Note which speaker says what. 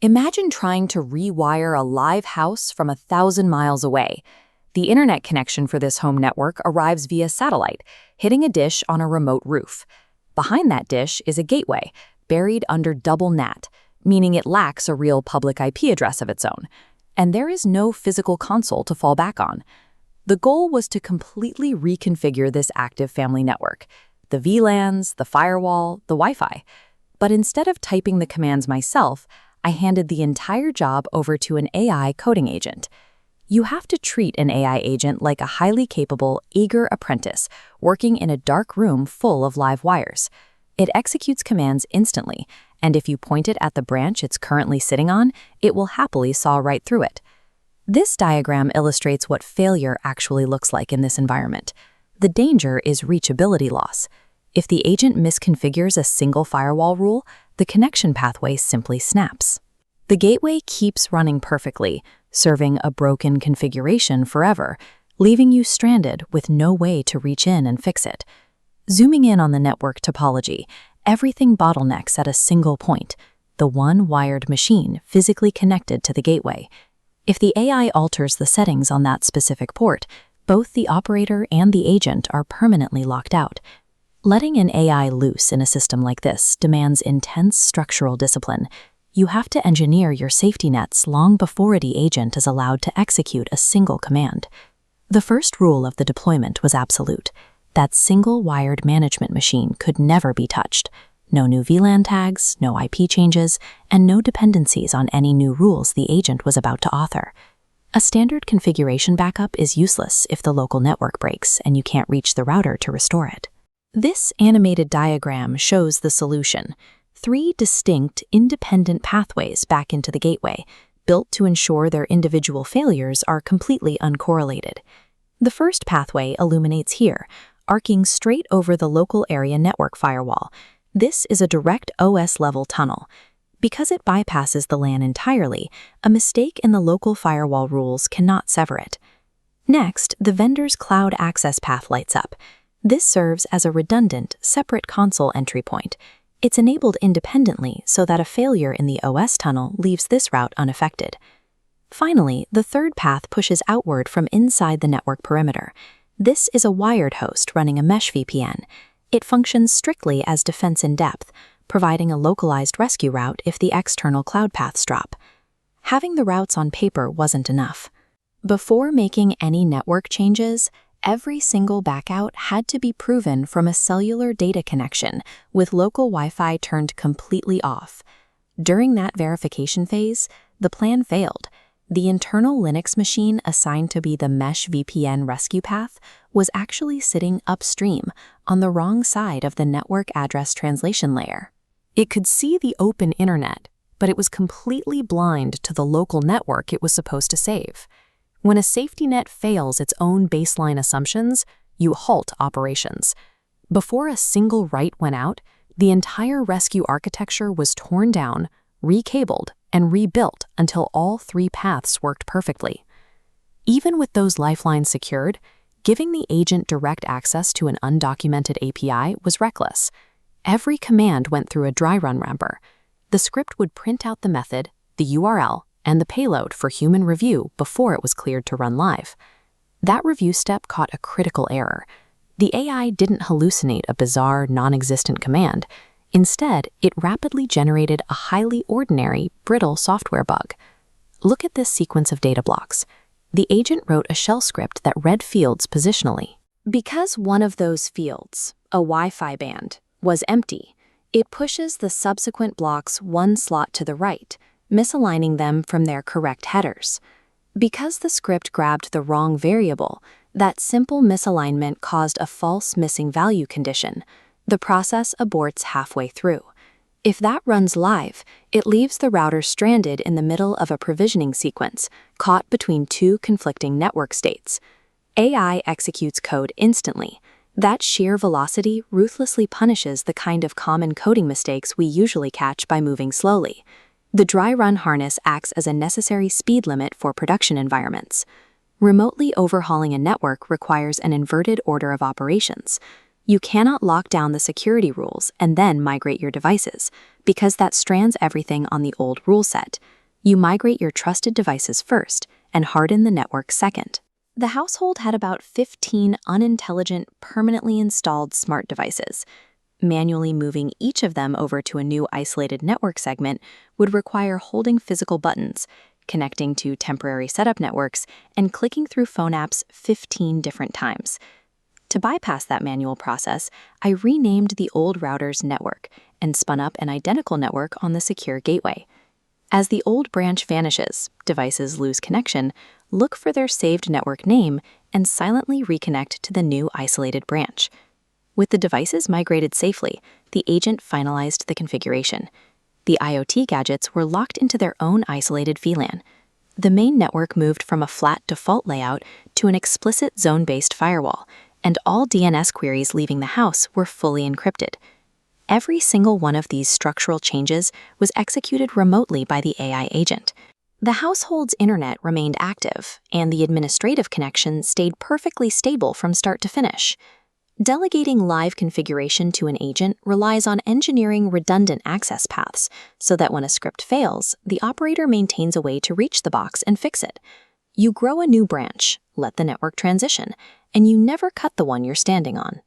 Speaker 1: Imagine trying to rewire a live house from 1,000 miles away. The internet connection for this home network arrives via satellite, hitting a dish on a remote roof. Behind that dish is a gateway, buried under double NAT, meaning it lacks a real public IP address of its own. And there is no physical console to fall back on. The goal was to completely reconfigure this active family network, the VLANs, the firewall, the Wi-Fi. But instead of typing the commands myself, I handed the entire job over to an AI coding agent. You have to treat an AI agent like a highly capable, eager apprentice working in a dark room full of live wires. It executes commands instantly, and if you point it at the branch it's currently sitting on, it will happily saw right through it. This diagram illustrates what failure actually looks like in this environment. The danger is reachability loss. If the agent misconfigures a single firewall rule, the connection pathway simply snaps. The gateway keeps running perfectly, serving a broken configuration forever, leaving you stranded with no way to reach in and fix it. Zooming in on the network topology, everything bottlenecks at a single point, the one wired machine physically connected to the gateway. If the AI alters the settings on that specific port, both the operator and the agent are permanently locked out. Letting an AI loose in a system like this demands intense structural discipline. You have to engineer your safety nets long before the agent is allowed to execute a single command. The first rule of the deployment was absolute. That single wired management machine could never be touched. No new VLAN tags, no IP changes, and no dependencies on any new rules the agent was about to author. A standard configuration backup is useless if the local network breaks and you can't reach the router to restore it. This animated diagram shows the solution: 3 distinct, independent pathways back into the gateway, built to ensure their individual failures are completely uncorrelated. The first pathway illuminates here, arcing straight over the local area network firewall. This is a direct OS-level tunnel. Because it bypasses the LAN entirely, a mistake in the local firewall rules cannot sever it. Next, the vendor's cloud access path lights up. This serves as a redundant, separate console entry point. It's enabled independently so that a failure in the OS tunnel leaves this route unaffected. Finally, the third path pushes outward from inside the network perimeter. This is a wired host running a mesh VPN. It functions strictly as defense in depth, providing a localized rescue route if the external cloud paths drop. Having the routes on paper wasn't enough. Before making any network changes, every single backout had to be proven from a cellular data connection with local Wi-Fi turned completely off. During that verification phase, the plan failed. The internal Linux machine assigned to be the mesh VPN rescue path was actually sitting upstream on the wrong side of the network address translation layer. It could see the open internet, but it was completely blind to the local network it was supposed to save. When a safety net fails its own baseline assumptions, you halt operations. Before a single write went out, the entire rescue architecture was torn down, recabled, and rebuilt until all 3 paths worked perfectly. Even with those lifelines secured, giving the agent direct access to an undocumented API was reckless. Every command went through a dry run wrapper. The script would print out the method, the URL, and the payload for human review before it was cleared to run live. That review step caught a critical error. The AI didn't hallucinate a bizarre, non-existent command. Instead, it rapidly generated a highly ordinary, brittle software bug. Look at this sequence of data blocks. The agent wrote a shell script that read fields positionally. Because one of those fields, a Wi-Fi band, was empty, it pushes the subsequent blocks 1 slot to the right, misaligning them from their correct headers. Because the script grabbed the wrong variable, that simple misalignment caused a false missing value condition. The process aborts halfway through. If that runs live, it leaves the router stranded in the middle of a provisioning sequence, caught between 2 conflicting network states. AI executes code instantly. That sheer velocity ruthlessly punishes the kind of common coding mistakes we usually catch by moving slowly. The dry run harness acts as a necessary speed limit for production environments. Remotely overhauling a network requires an inverted order of operations. You cannot lock down the security rules and then migrate your devices, because that strands everything on the old rule set. You migrate your trusted devices first and harden the network second. The household had about 15 unintelligent, permanently installed smart devices. Manually moving each of them over to a new isolated network segment would require holding physical buttons, connecting to temporary setup networks, and clicking through phone apps 15 different times. To bypass that manual process, I renamed the old router's network and spun up an identical network on the secure gateway. As the old branch vanishes, devices lose connection, look for their saved network name and silently reconnect to the new isolated branch. With the devices migrated safely, the agent finalized the configuration. The IoT gadgets were locked into their own isolated VLAN. The main network moved from a flat default layout to an explicit zone-based firewall, and all DNS queries leaving the house were fully encrypted. Every single one of these structural changes was executed remotely by the AI agent. The household's internet remained active, and the administrative connection stayed perfectly stable from start to finish. Delegating live configuration to an agent relies on engineering redundant access paths, so that when a script fails, the operator maintains a way to reach the box and fix it. You grow a new branch, let the network transition, and you never cut the one you're standing on.